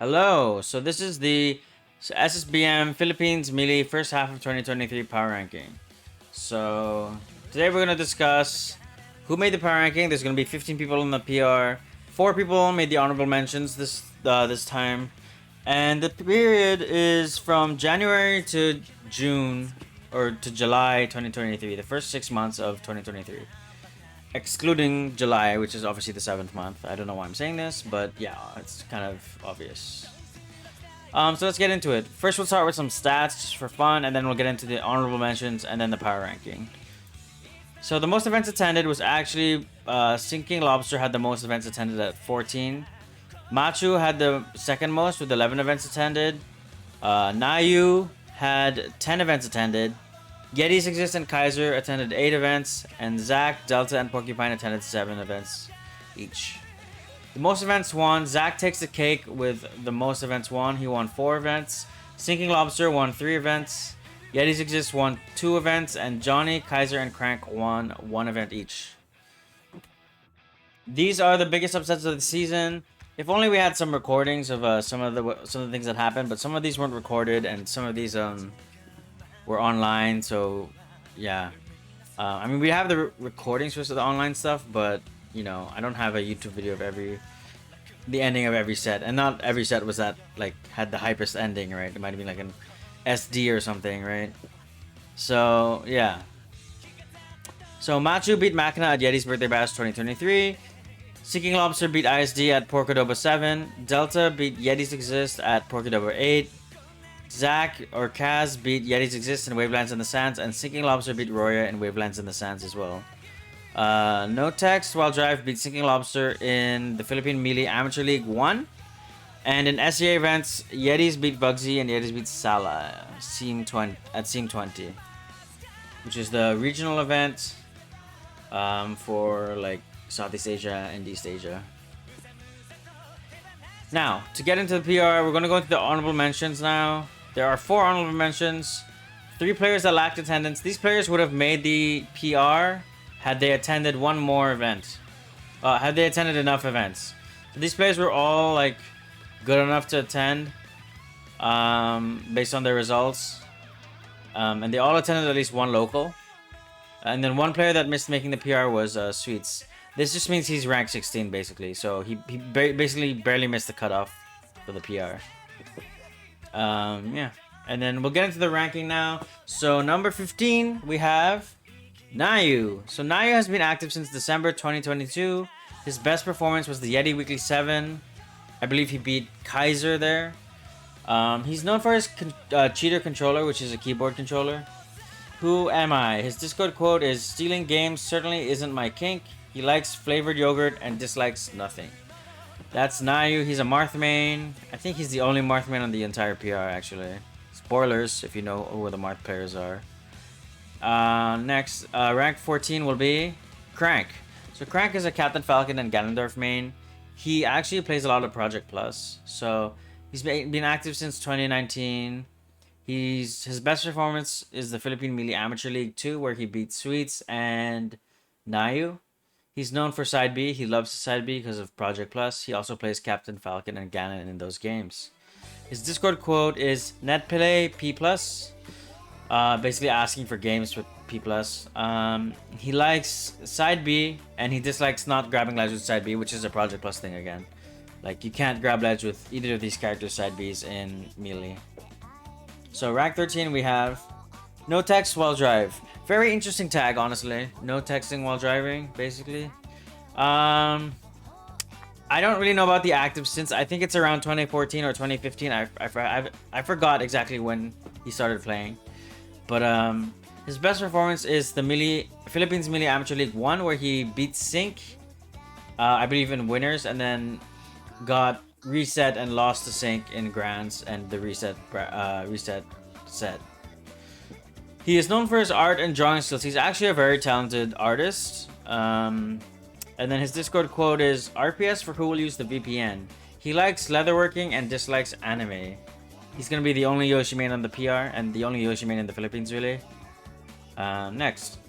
Hello. So this is the SSBM Philippines Melee first half of 2023 power ranking. So today we're gonna discuss who made the power ranking. There's gonna be 15 people in the PR. 4 people made the honorable mentions this time, and the period is from January to June or to July 2023. The first 6 months of 2023. Excluding July, which is obviously the 7th month. I don't know why I'm saying this, but yeah, it's kind of obvious. So let's get into it. First, we'll start with some stats just for fun, and then we'll get into the honorable mentions and then the power ranking. So the most events attended was actually Sinking Lobster had the most events attended at 14. Machu had the second most with 11 events attended. Nayu had 10 events attended. Yetis Exist and Kaiser attended 8 events, and Zach, Delta, and Porcupine attended 7 events each. The most events won. Zach takes the cake with the most events won. He won 4 events. Sinking Lobster won 3 events. Yetis Exist won 2 events, and Johnny, Kaiser, and Crank won 1 event each. These are the biggest upsets of the season. If only we had some recordings of some of the things that happened, but some of these weren't recorded, and some of these were online, so yeah. I mean, we have the recordings for the online stuff, but you know, I don't have a YouTube video of the ending of every set, and not every set was that like had the hypest ending, right? It might have been like an SD or something, right? So yeah. So Machu beat Machina at Yeti's Birthday Bash 2023. Seeking Lobster beat ISD at Porcadoba 7. Delta beat Yetis Exist at Porcadoba 8. Zach or Kaz beat Yetis Exist in Wavelands in the Sands, and Sinking Lobster beat Roya in Wavelands in the Sands as well. No Text Wild Drive beat Sinking Lobster in the Philippine Melee Amateur League 1. And in SEA events, Yetis beat Bugsy and Yetis beat Sala at Scene 20, which is the regional event for like Southeast Asia and East Asia. Now, to get into the PR, we're going to go into the honorable mentions now. There are 4 honorable mentions. 3 players that lacked attendance. These players would have made the PR had they attended one more event. Had they attended enough events. So these players were all like good enough to attend based on their results. And they all attended at least one local. And then one player that missed making the PR was Sweets. This just means he's ranked 16 basically. So he basically barely missed the cutoff for the PR. Yeah. And then we'll get into the ranking now. So number 15, we have Nayu. So Nayu has been active since December 2022. His best performance was the Yeti Weekly 7. I believe he beat Kaiser there. He's known for his cheater controller, which is a keyboard controller. Who am I? His Discord quote is, "Stealing games certainly isn't my kink. He likes flavored yogurt and dislikes nothing." That's Nayu. He's a Marth main. I think he's the only Marth main on the entire PR, actually. Spoilers, if you know who the Marth players are. Next, rank 14 will be Crank. So Crank is a Captain Falcon and Ganondorf main. He actually plays a lot of Project Plus. So he's been active since 2019. His best performance is the Philippine Melee Amateur League 2, where he beat Sweets and Nayu. He's known for Side B. He loves Side B because of Project Plus. He also plays Captain Falcon and Ganon in those games. His Discord quote is "Netplay P+." Basically asking for games with P+. He likes Side B, and he dislikes not grabbing ledge with Side B, which is a Project Plus thing again. Like, you can't grab ledge with either of these characters' Side Bs in Melee. So rank 13, we have No Text While Drive. Very interesting tag, honestly. No texting while driving, basically. I don't really know about the active since. I think it's around 2014 or 2015. I forgot exactly when he started playing. But his best performance is the Philippines Melee Amateur League 1, where he beat Sync, I believe in winners, and then got reset and lost to Sync in grands and the reset set. He is known for his art and drawing skills. He's actually a very talented artist. And then his Discord quote is, "RPS for who will use the VPN. He likes leatherworking and dislikes anime." He's going to be the only Yoshi main on the PR and the only Yoshi main in the Philippines, really. Next.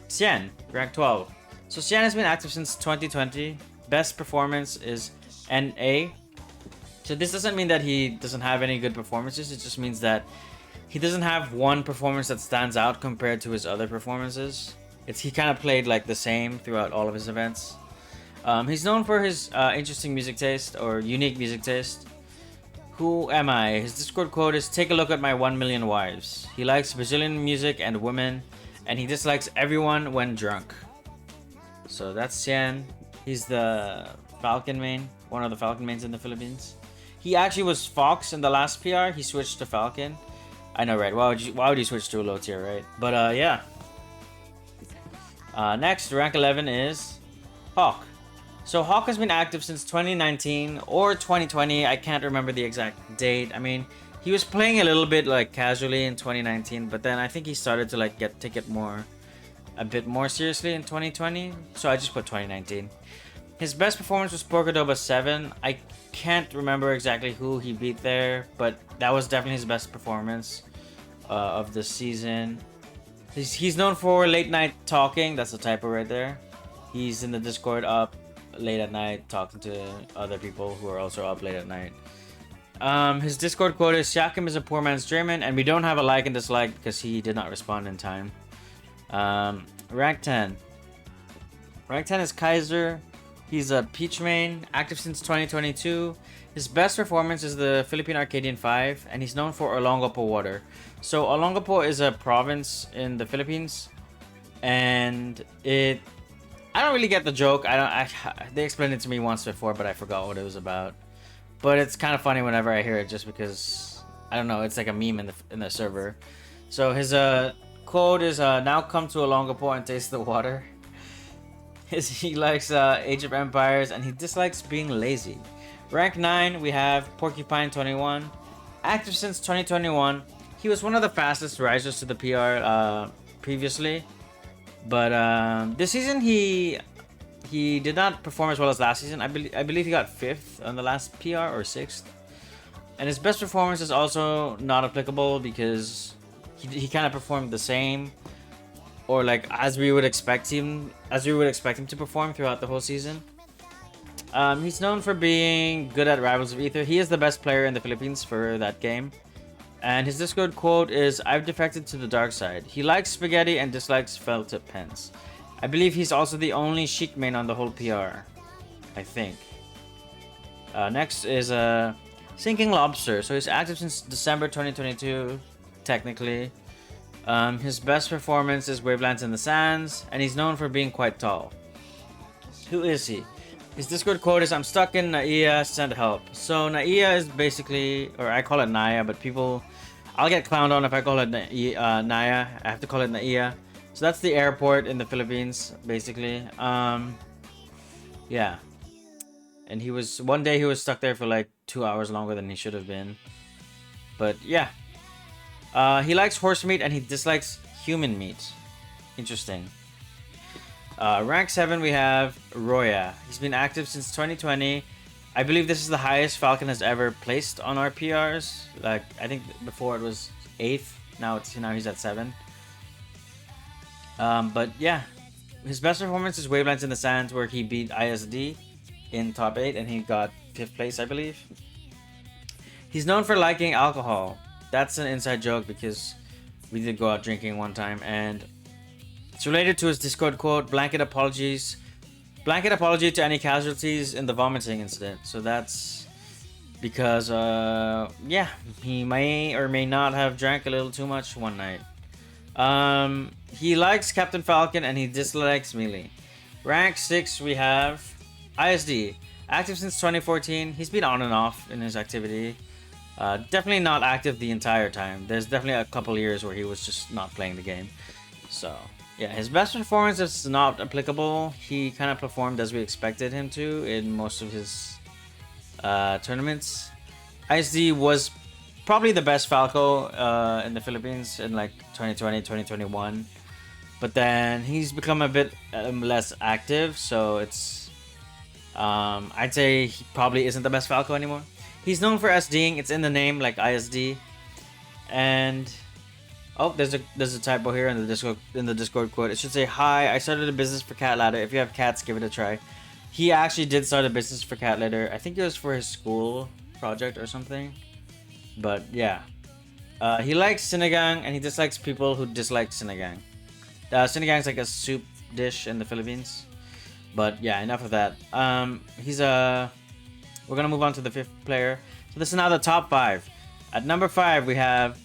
Xian, rank 12. So Xian has been active since 2020. Best performance is NA. So this doesn't mean that he doesn't have any good performances. It just means that he doesn't have one performance that stands out compared to his other performances. He kind of played like the same throughout all of his events. He's known for his interesting music taste or unique music taste. Who am I? His Discord quote is, "Take a look at my 1,000,000 wives." He likes Brazilian music and women, and he dislikes everyone when drunk. So that's Cian. He's the Falcon main, one of the Falcon mains in the Philippines. He actually was Fox in the last PR. He switched to Falcon. I know, right? Why would you switch to a low tier, right? But yeah. Next, rank 11 is Hawk. So Hawk has been active since 2019 or 2020. I can't remember the exact date. I mean, he was playing a little bit like casually in 2019, but then I think he started to like take it a bit more seriously in 2020. So I just put 2019. His best performance was Porcadoba 7. I can't remember exactly who he beat there, but that was definitely his best performance of the season. He's known for late night talking. That's a typo right there. He's in the Discord up late at night talking to other people who are also up late at night. His Discord quote is, "Siakam is a poor man's German," and we don't have a like and dislike because he did not respond in time. Rank 10. Rank 10 is Kaiser. He's a Peach main, active since 2022. His best performance is the Philippine Arcadian 5, and he's known for Olongapo water. So Olongapo is a province in the Philippines, and I don't really get the joke. They explained it to me once before, but I forgot what it was about. But it's kind of funny whenever I hear it, just because I don't know. It's like a meme in the server. So his quote is, "Now come to Olongapo and taste the water." He likes Age of Empires, and he dislikes being lazy. Rank 9, we have Porcupine 21. Active since 2021. He was one of the fastest risers to the PR previously. But this season, he did not perform as well as last season. I believe he got 5th on the last PR or 6th. And his best performance is also not applicable because he kind of performed the same, or like as we would expect him to perform throughout the whole season. He's known for being good at Rivals of Ether. He is the best player in the Philippines for that game. And his Discord quote is, "I've defected to the dark side." He likes spaghetti and dislikes felt tip pens. I believe he's also the only Sheik main on the whole PR, I think. Next is Sinking Lobster. So he's active since December 2022, technically. His best performance is Wavelands in the Sands, and he's known for being quite tall. Who is he? His Discord quote is, "I'm stuck in Naiya, send help." So Naiya is basically, or I call it Naya, but I'll get clowned on if I call it Naya. I have to call it Naiya. So that's the airport in the Philippines, basically. Yeah. And one day he was stuck there for like 2 hours longer than he should have been. But yeah. He likes horse meat and he dislikes human meat. Interesting. Rank 7, we have Roya. He's been active since 2020. I believe this is the highest Falcon has ever placed on our PRs. Like, I think before it was 8th. Now he's at 7. But yeah, his best performance is Wavelands in the Sands, where he beat ISD in top 8 and he got 5th place, I believe. He's known for liking alcohol. That's an inside joke because we did go out drinking one time, and it's related to his Discord quote, "Blanket apology to any casualties in the vomiting incident." So that's because yeah, he may or may not have drank a little too much one night. He likes Captain Falcon and he dislikes Melee. Rank 6, we have ISD. Active since 2014. He's been on and off in his activity. Definitely not active the entire time. There's definitely a couple years where he was just not playing the game. So yeah, his best performance is not applicable. He kind of performed as we expected him to in most of his tournaments. ISD was probably the best Falco in the Philippines in like 2020, 2021. But then he's become a bit less active, so it's I'd say he probably isn't the best Falco anymore. He's known for SDing. It's in the name, like ISD. And oh, there's a typo here in the Discord quote. It should say, "Hi, I started a business for cat litter. If you have cats, give it a try." He actually did start a business for cat litter. I think it was for his school. project or something. But yeah. He likes sinigang and he dislikes people who dislike sinigang. Sinigang is like a soup dish in the Philippines. But yeah, enough of that. We're gonna move on to the fifth player. So this is now the top 5. At number 5 we have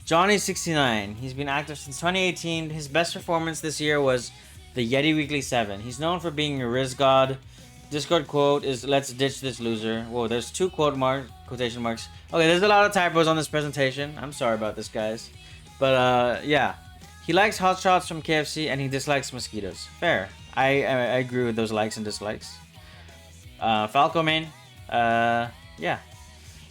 Johnny69. He's been active since 2018. His best performance this year was the Yeti Weekly 7. He's known for being a Riz God. Discord quote is "Let's ditch this loser." Whoa, there's 2 quotation marks. Okay, there's a lot of typos on this presentation. I'm sorry about this, guys. But yeah. He likes hot shots from KFC and he dislikes mosquitoes. Fair. I agree with those likes and dislikes. Falco main. Yeah.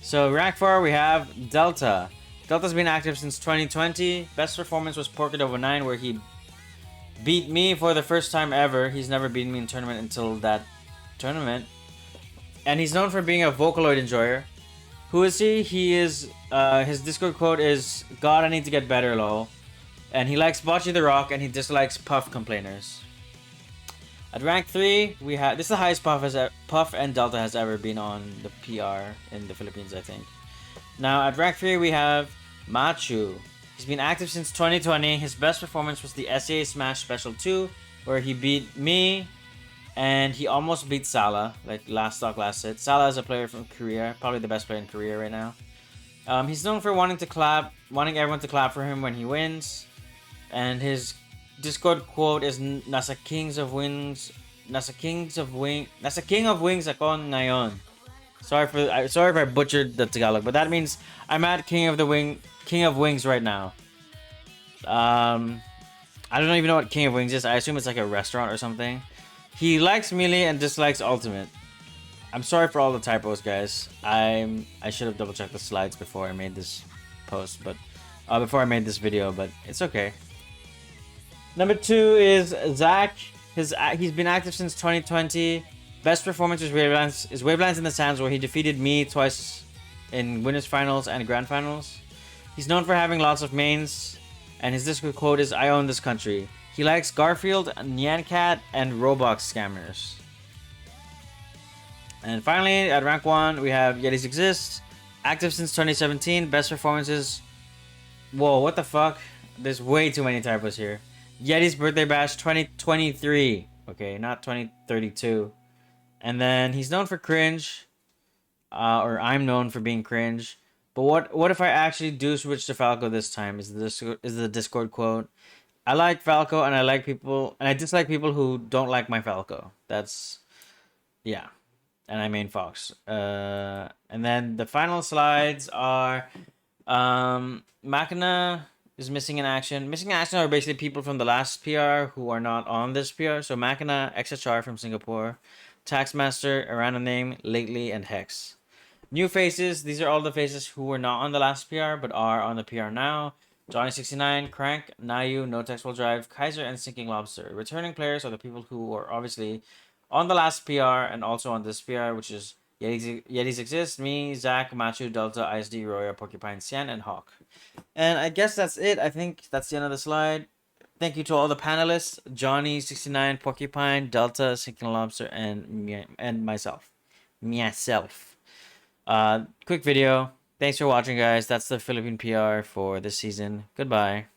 So rank 4 we have Delta. Delta's been active since 2020. Best performance was Porkadova 9 where he beat me for the first time ever. He's never beaten me in tournament until that tournament. And he's known for being a Vocaloid enjoyer. Who is he? He is, his Discord quote is, "God, I need to get better, lol." And he likes Bocce the Rock and he dislikes Puff complainers. At rank 3, we have, this is the highest Puff and Delta has ever been on the PR in the Philippines, I think. Now, at rank 3, we have Machu. He's been active since 2020. His best performance was the SEA Smash Special 2, where he beat me, and he almost beat Salah, like last stock, last hit. Salah is a player from Korea, probably the best player in Korea right now. He's known for wanting everyone to clap for him when he wins. And his Discord quote is "Nasa King of Wings ako ngayon." Sorry if I butchered the Tagalog, but that means I'm at King of Wings right now. I don't even know what King of Wings is. I assume it's like a restaurant or something. He likes melee and dislikes ultimate. I'm sorry for all the typos, guys. I should have double checked the slides before I made this post, but before I made this video, but it's okay. Number 2 is Zach. He's been active since 2020. Best performance is Wavelands in the Sands, where he defeated me twice in winners finals and grand finals. He's known for having lots of mains, and his Discord quote is "I own this country." He likes Garfield, Nyancat, and Roblox scammers. And finally, at rank 1, we have Yetis Exist. Active since 2017. Best performances. Whoa, what the fuck? There's way too many typos here. Yeti's Birthday Bash 2023. Okay, not 2032. And then he's known for cringe. Or I'm known for being cringe. But what if I actually do switch to Falco this time? Is the Discord quote. I like Falco and I dislike people who don't like my Falco. That's, yeah. And I main Fox. And then the final slides are Machina is missing in action. Missing in action are basically people from the last PR who are not on this PR. So Machina, XHR from Singapore, Taxmaster, a random name, Lately, and Hex. New faces, these are all the faces who were not on the last PR but are on the PR now. Johnny69, Crank, Nayu, No Text Will Drive, Kaiser, and Sinking Lobster. Returning players are the people who are obviously on the last PR and also on this PR, which is Yetis Exist, me, Zach, Machu, Delta, ISD, Roya, Porcupine, Sian, and Hawk. And I guess that's it. I think that's the end of the slide. Thank you to all the panelists, Johnny69, Porcupine, Delta, Sinking Lobster, and myself. Quick video. Thanks for watching, guys. That's the Philippine PR for this season. Goodbye.